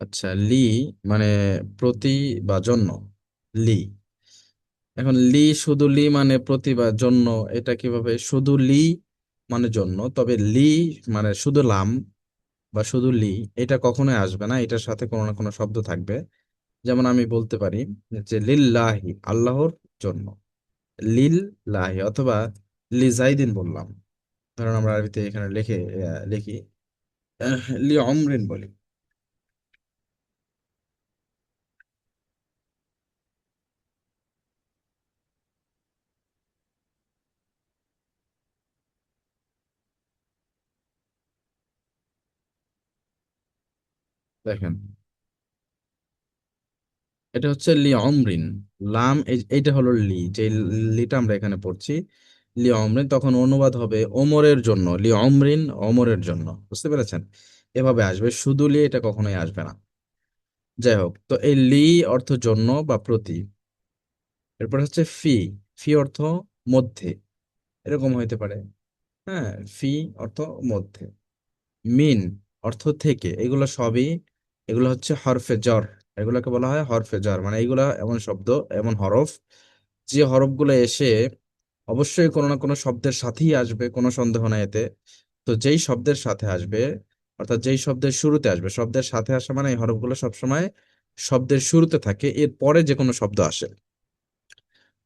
আচ্ছা, লি মানে প্রতি বা জন্য। লি, এখন লি, শুধু লি মানে প্রতি বা জন্য, এটা কিভাবে? শুধু লি মানে জন্য, তবে লি মানে শুধু লাম বা শুধু লি, এটা কখনোই আসবে না, এটার সাথে কোনো না কোনো শব্দ থাকবে। যেমন আমি বলতে পারি যে লিল্লাহি, আল্লাহর জন্য, লিল্লাহি, অথবা লিজাইদিন বললাম। ধরুন আমরা আরবিতে এখানে লিখি লি অমরিন বলি। দেখেন, এটা হচ্ছে লি অমরিন। লাম, এইটা হলো লি, যে লিটা আমরা এখানে পড়ছি, লি অমরিন, তখন অনুবাদ হবে ওমরের জন্য, লি অমরিন, ওমরের জন্য। বুঝতে পেরেছেন? এভাবে আসবে, শুধু লি এটা কখনোই আসবে না। যাই হোক, তো এই লি অর্থ জন্য বা প্রতি। এরপর হচ্ছে ফি। ফি অর্থ মধ্যে, এরকম হইতে পারে। হ্যাঁ, ফি অর্থ মধ্যে। মিন অর্থ থেকে। এগুলো সবই, এগুলো হচ্ছে হরফে জ্বর। এগুলোকে বলা হয় হরফে জ্বর, মানে এগুলা এমন শব্দ, এমন হরফ, যে হরফগুলো এসে অবশ্যই কোনো না কোনো শব্দের সাথেই আসবে, কোনো সন্দেহ নাই এতে। তো যেই শব্দের সাথে আসবে, অর্থাৎ যেই শব্দের শুরুতে আসবে, শব্দের সাথে আসা মানে এই হরফগুলো সবসময় শব্দের শুরুতে থাকে, এর পরে যে কোনো শব্দ আসে।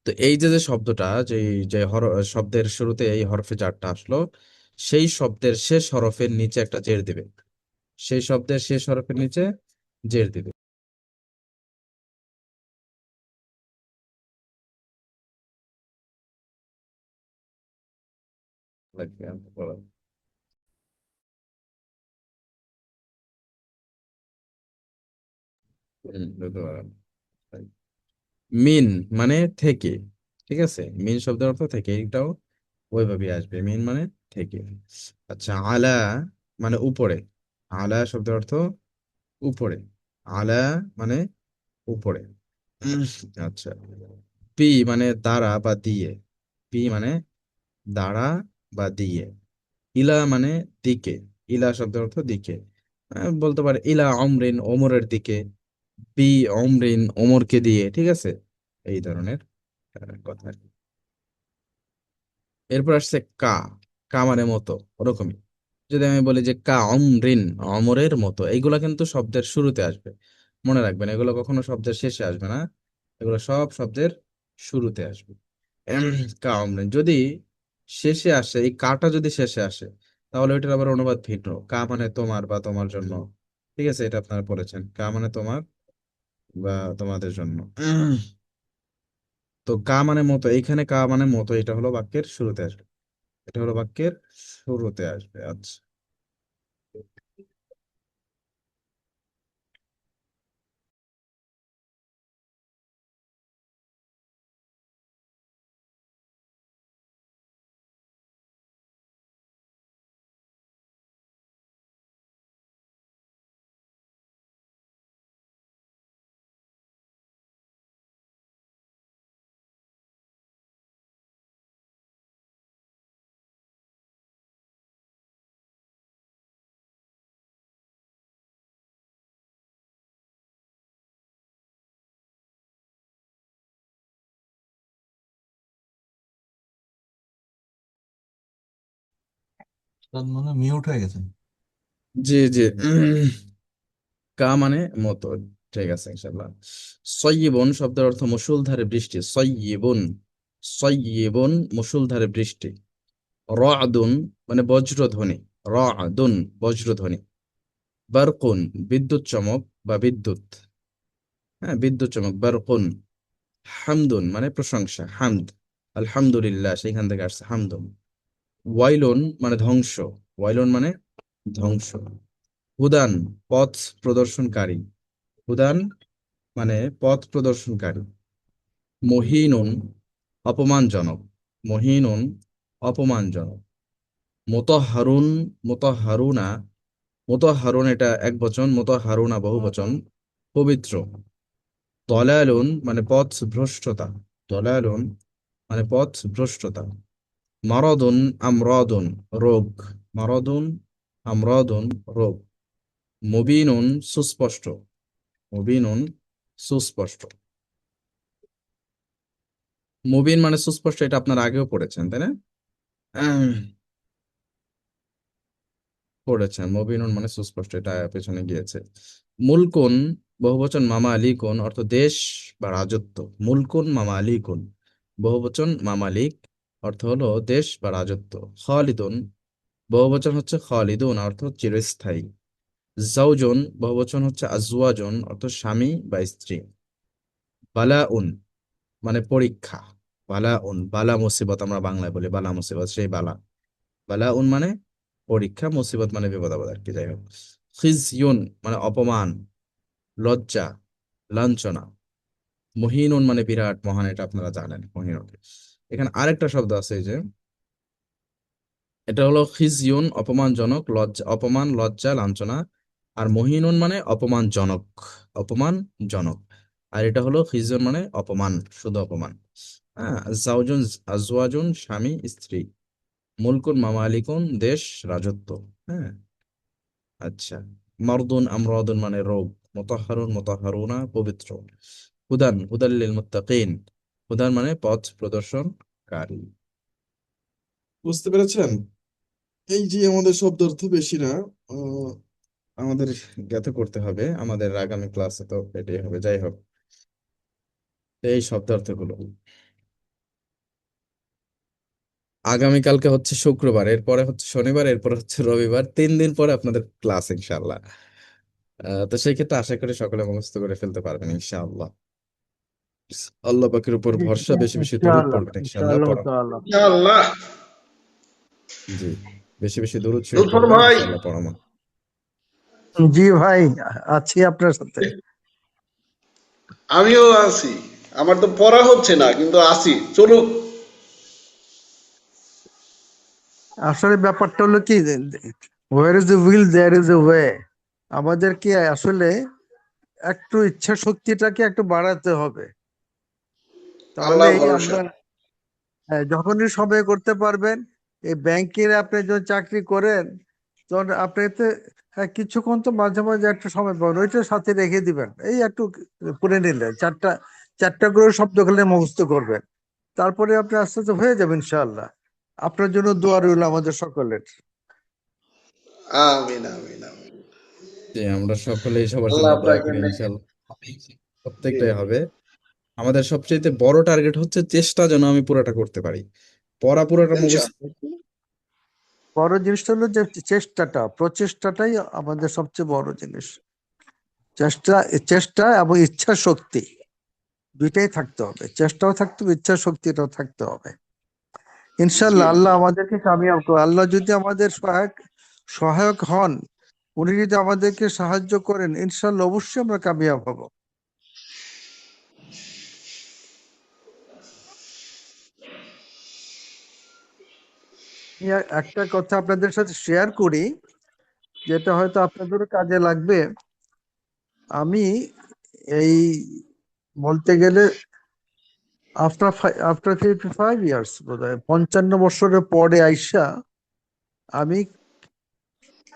তো এই যে যে শব্দটা, যে যে শব্দের শুরুতে এই হরফে জারটা আসলো, সেই শব্দের শেষ হরফের নিচে একটা জের দিবে। সেই শব্দের শেষ হরফের নিচে জের দিবে। লাগবে, বলো। বলতে পারেন। মিন মানে থেকে, ঠিক আছে? মিন শব্দের অর্থ থেকে, এটাও ওইভাবে আসবে, মিন মানে থেকে। আচ্ছা, আলা মানে উপরে। আলা শব্দের অর্থ উপরে। আলা মানে উপরে। উম, আচ্ছা, পি মানে দ্বারা বা দিয়ে। পি মানে দ্বারা বা দিয়ে। ইলা মানে দিকে। ইলা শব্দের অর্থ দিকে। বলতে পারে ইলা অমরিন, ওমরের দিকে। বি অমরিন, ওমরকে দিয়ে, ঠিক আছে? এই ধরনের কথা আর কি। এরপর আসছে কা। কা মানে মতো, ওরকমই। যদি আমি বলি যে কা অমরিন, অমরের মতো, এইগুলা কিন্তু শব্দের শুরুতে আসবে। মনে রাখবেন, এগুলো কখনো শব্দের শেষে আসবে না, এগুলো সব শব্দের শুরুতে আসবে। এম, কা অমরিন যদি শেষে আসে, এই কাটা যদি শেষে আসে, তাহলে ওইটার আবার অনুবাদ ভিন্ন। কা মানে তোমার বা তোমার জন্য, ঠিক আছে? এটা আপনারা পড়েছেন, কা মানে তোমার বা তোমাদের জন্য। তো কা মানে মতো, এইখানে কা মানে মতো, এটা হলো বাক্যের শুরুতে আসবে। এটা হলো বাক্যের শুরুতে আসবে। আচ্ছা। তার মানে মিউট হয়ে গেছে। জি জি। কা মানে মতো, ঠিক আছে, ইনশাল্লাহ। সয়্যিবন শব্দের অর্থ মুষলধারে বৃষ্টি। সয়্যিবন, সয়্যিবন মুষলধারে বৃষ্টি। রাদুন মানে বজ্রধ্বনি। রাদুন বজ্রধ্বনি। বারকুন বিদ্যুৎ চমক বা বিদ্যুৎ। হ্যাঁ, বিদ্যুৎ চমক, বারকুন। হামদুন মানে প্রশংসা, হামদ। আলহামদুলিল্লাহ, সেখান থেকে আসছে হামদুন। ওয়াইলুন মানে ধ্বংস। ওয়াইলুন মানে ধ্বংস। হুদান পথ প্রদর্শনকারী। হুদান মানে পথ প্রদর্শনকারী। মহিনুন অপমানজনক। মহিনুন অপমানজনক। মোতাহারুন, মোতাহারুনা মুতাহহারুন এটা এক বচন, মুতাহহারুনা বহু বচন, পবিত্র। দলালুন মানে পথ ভ্রষ্টতা, দলালুন মানে পথ ভ্রষ্টতা। মারাদুন আমরাদুন রোগ, মারাদুন আমরাদুন রোগ। মুবিনুন সুস্পষ্ট, মুবিনুন সুস্পষ্ট। মুবিন মানে সুস্পষ্ট, এটা আপনার আগেও পড়েছেন তাই না? আহ, পড়েছেন, মুবিনুন মানে সুস্পষ্ট, এটা পেছনে গিয়েছে। মুলকুন বহুবচন, মামা আলিকুন অর্থ দেশ বা রাজত্ব। মুলকুন মামা আলিকুন বহুবচন, মামালিক অর্থ হলো দেশ বা রাজত্ব। খালিদুন বহুবচন হচ্ছে খালিদুন অর্থ চিরস্থায়ী। জাওজুন বহুবচন হচ্ছে আজওয়াজুন অর্থ স্বামী বা স্ত্রী। বালাউন মানে পরীক্ষা, বালাউন বালা মুসিবত আমরা বাংলায় বলি বালা মুসিবত, সেই বালা। বালাউন মানে পরীক্ষা, মুসিবত মানে বিপদ আপদ আর কি, যাই হোক। খিজিয়ুন মানে অপমান, লজ্জা, লাঞ্ছনা। মহিনুন মানে বিরাট মহান, এটা আপনারা জানেন মহিনুন। এখানে আরেকটা শব্দ আছে, এই যে এটা হলো খিজিয়ুন অপমানজনক, লজ্জা অপমান, লজ্জা, লাঞ্ছনা। আর মহিনুন মানে অপমানজনক, অপমানজনক। আর এটা হলো খিজিয়ুন মানে অপমান, শুধু অপমান। হ্যাঁ, জাওজুন আজওয়াজুন স্বামী স্ত্রী। মুলকুন মামালিকুন দেশ রাজত্ব। হ্যাঁ, আচ্ছা। মারদুন আমরাদুন মানে রোগ। মুতাহহারুন মুতাহহারুনা পবিত্র। হুদান হুদাল লিল মুত্তাকিন, হুদান মানে পথ প্রদর্শনকারী। বুঝতে পেরেছেন? এই যে আমাদের শব্দ অর্থ বেশি না, আহ, আমাদের জ্ঞাত করতে হবে, আমাদের আগামী ক্লাসে তো এটাই হবে, যাই হোক। এই শব্দার্থগুলো আগামীকালকে হচ্ছে শুক্রবার, এরপরে হচ্ছে শনিবার, এরপরে হচ্ছে রবিবার, 3 দিন পরে আপনাদের ক্লাস ইনশাআল্লাহ। তো সেই ক্ষেত্রে আশা করি সকলে মুখস্থ করে ফেলতে পারবেন ইনশাআল্লাহ। আল্লাহ পাকের উপর ভরসা, বেশি বেশি দরুদ ইনশাআল্লাহ, পড়বেন ইনশাআল্লাহ, ইনশাআল্লাহ পড়া। তাআলা। ইনশাআল্লাহ। জি, বেশি বেশি দরুদ শরীফ লুৎফর পড়বেন ভাই, ইনশাআল্লাহ, পড়ানো। জি ভাই, আছি আপনার সাথে। আমিও আছি। আমার তো পড়া হচ্ছে না, কিন্তু আছি, চলুক। আসলে ব্যাপারটা হলো কি, where is the will there is a way. আমাদেরকে আসলে একটু ইচ্ছা শক্তিটাকে একটু বাড়াতে হবে, আল্লাহ তাহলেই ভরসা। আমরা যখনই সময় করতে পারবেন। এই ব্যাংকের আপনি যখন চাকরি করেন, তখন আপনি এতে কিছুক্ষণ তো মাঝে মাঝে একটা সময় পাবেন, ওইটা সাথে রেখে দিবেন, এই একটু করে নিলেন, চারটা চারটা করে শব্দ খেলে মুখস্থ করবেন। তারপরে আপনি আস্তে আস্তে হয়ে যাবেন ইনশাআল্লাহ। আপনার জন্য দোয়া রইল আমাদের সকলের। আমিন আমিন আমিন। যে আমরা সকলেই সবার আল্লাহ জন্য দোয়া আপনাকে করি নেক। ইনশাআল্লাহ, জি। প্রত্যেকটাই হবে। আমাদের সবচেয়ে বড় টার্গেট হচ্ছে চেষ্টা যেন আমি পুরোটা করতে পারি, পড়া পুরোটা মুখস্থ। ইনশাআল্লাহ। বড় জিনিসটা হলো যে চেষ্টাটা, প্রচেষ্টাটাই আমাদের সবচেয়ে বড় জিনিস। চেষ্টা, চেষ্টা এবং ইচ্ছা শক্তি দুইটাই থাকতে হবে, চেষ্টাও থাকতে হবে, ইচ্ছা শক্তিটাও থাকতে হবে। জি ইনশাল্লাহ জি। আল্লাহ আমাদেরকে কামিয়াব করে, আল্লাহ যদি আমাদের সহায়ক সহায়ক হন, উনি যদি আমাদেরকে সাহায্য করেন, ইনশাল্লাহ অবশ্যই আমরা কামিয়াব হব। আমি একটা কথা আপনাদের সাথে শেয়ার করি, যেটা হয়তো আপনাদেরও কাজে লাগবে। আমি এই বলতে গেলে আফটার 55 ইয়ার্স, বোধহয় 55 বছরের পরে আইসা আমি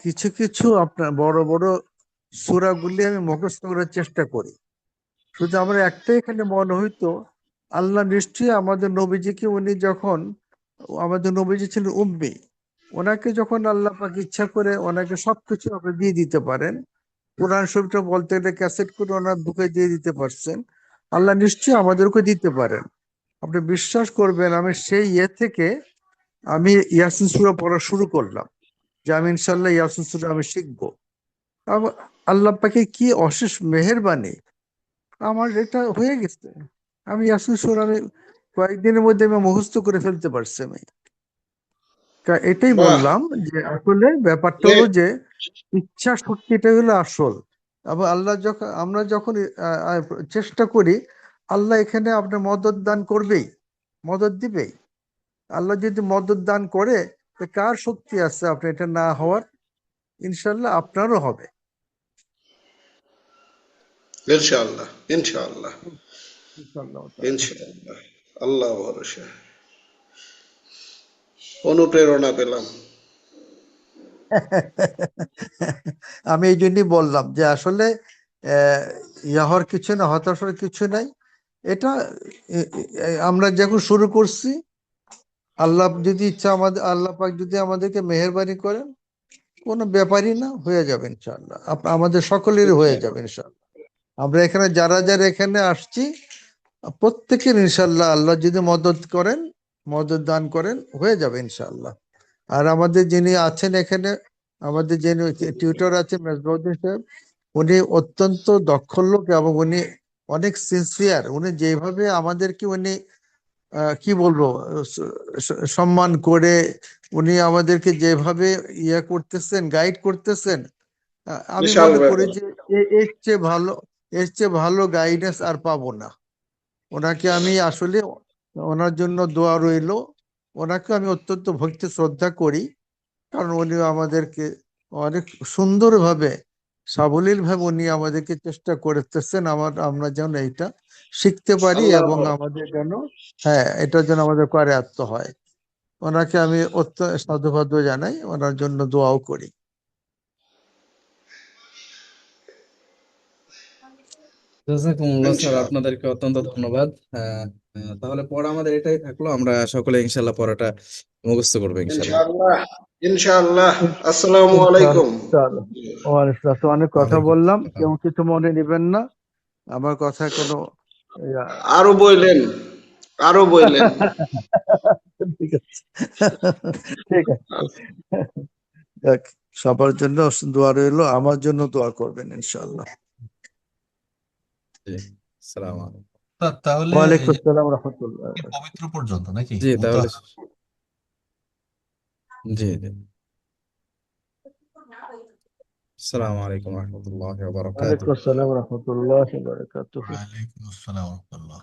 কিছু কিছু আপনার বড় বড় সূরাগুলি আমি মুখস্থ করার চেষ্টা করি। শুধু আমার একটাই এখানে মনে হইতো, আল্লাহ নিশ্চয়ই আমাদের নবীজিকে, উনি যখন, আমাদের নবীজি ছিলেন উম্মি, ওনাকে যখন আল্লাহ পাক ইচ্ছা করে ওনাকে সবকিছু আপনি দিয়ে দিতে পারেন, কোরআন শরীফটা বলতে গেলে ক্যাসেট করে ওনার বুকে দিয়ে দিতে পারছেন, আল্লাহ নিশ্চয়ই আমাদেরকে দিতে পারেন। আপনি বিশ্বাস করবেন, আমি সেই থেকে আমি ইয়াসিন সূরা পড়া শুরু করলাম, যে আমি ইনশাল্লাহ ইয়াসিন সূরা আমি শিখবো। আল্লাহ পাকে কি অশেষ মেহেরবানি, আমার এটা হয়ে গেছে। আমি ইয়াসিন সূরা আমি কয়েকদিনের মধ্যে আমি মুখস্থ করে ফেলতে পারছি আমি। এটাই বাহ। বললাম যে আসলে ব্যাপারটা হলো নেক। যে ইচ্ছা শক্তিটা হলো আসল। এবং আল্লাহ যখন, আমরা যখন চেষ্টা করি, আল্লাহ এখানে আপনার মদত দান করবেই, মদত দিবেই। আল্লাহ যদি মদত দান করে, তো কার শক্তি আছে আপনি এটা না হওয়ার? ইনশাল্লাহ আপনারও হবে। ইনশাআল্লাহ, ইনশাআল্লাহ, ইনশাল্লাহ তাআলা। ইনশাআল্লাহ। আল্লাহ ভরসা। অনুপ্রেরণা পেলাম। আমি এই জন্যই বললাম যে আসলে আহ, ইয়া হওয়ার কিছু না, হতাশার কিছু নাই। এটা আমরা যখন শুরু করছি, আল্লাহ যদি ইচ্ছা, আমাদের আল্লাহ পাক যদি আমাদেরকে মেহেরবানি করেন, কোনো ব্যাপারই না, হয়ে যাবে ইনশাআল্লাহ। আমাদের সকলেরই হয়ে যাবে ইনশাআল্লাহ। আমরা এখানে যারা যারা এখানে আসছি, প্রত্যেকের ইনশাআল্লাহ আল্লাহ যদি মদত করেন, মদত দান করেন, হয়ে যাবে ইনশাআল্লাহ। আর আমাদের যিনি আছেন এখানে, আমাদের যিনি টিউটর আছে মেজবাউদ্দিন সাহেব, উনি অত্যন্ত দক্ষ লোক এবং উনি অনেক সিনসিয়ার। উনি যেভাবে আমাদেরকে উনি কি বলবো, সম্মান করে উনি আমাদেরকে যেভাবে ইয়ে করতেছেন, গাইড করতেছেন, আমি বিশাল মনে করি ব্যাপার। যে এর চেয়ে ভালো গাইডেন্স আর পাবো না। ওনাকে আমি আসলে, ওনার জন্য দোয়া রইলো। ওনাকে আমি অত্যন্ত ভক্তি শ্রদ্ধা করি, কারণ উনি আমাদেরকে অনেক সুন্দরভাবে, সাবলীল ভাবে উনি আমাদেরকে চেষ্টা করতেছেন আমরা যেন এইটা শিখতে পারি আল্লাহ এবং ভরসা। আমাদের যেন, হ্যাঁ, এটার জন্য আমাদের কারায়ত্ত হয়। ওনাকে আমি সাধুবাদ জানাই, ওনার জন্য দোয়াও করি। জাজাকুমুল্লাহ স্যার, ইনশাআল্লাহ, আপনাদেরকে অত্যন্ত ধন্যবাদ। আহ, তাহলে পড়া আমাদের এটাই থাকলো, আমরা সকলে ইনশাল্লাহ পড়াটা মুখস্থ করবো ইনশাল্লাহ। ইনশাআল্লাহ, ইনশাআল্লাহ। আসসালামু আলাইকুম। ইনশাআল্লাহ। ওয়ালাইকুম আসসালাম। তো অনেক কথা ওয়ালাইকুম বললাম, আসসালাম। কেউ কিছু মনে নেবেন না। আমার কথা কোনো ইয়া, আরো বইলেন, আরো বইলেন। ঠিক আছে। ঠিক আছে। যাক, সবার জন্য দোয়া রইলো, আমার জন্য দোয়া করবেন ইনশাআল্লাহ। জি, আসসালামু আলাইকুম। তাহলে এই ওয়ালাইকুম যে আসসালাম রহমতুল্লাহ। পবিত্র পর্যন্ত নাকি জি তাহলে, মুতাহা জি জি, আসসালামু আলাইকুম রহমতুল্লাহি ওয়া ওয়ালাইকুম বারাকাতুহু। আসসালাম রহমতুল্লাহ বারাকাতুহু। ওয়ালাইকুম আসসালাম ওয়া রাহমাতুল্লাহ।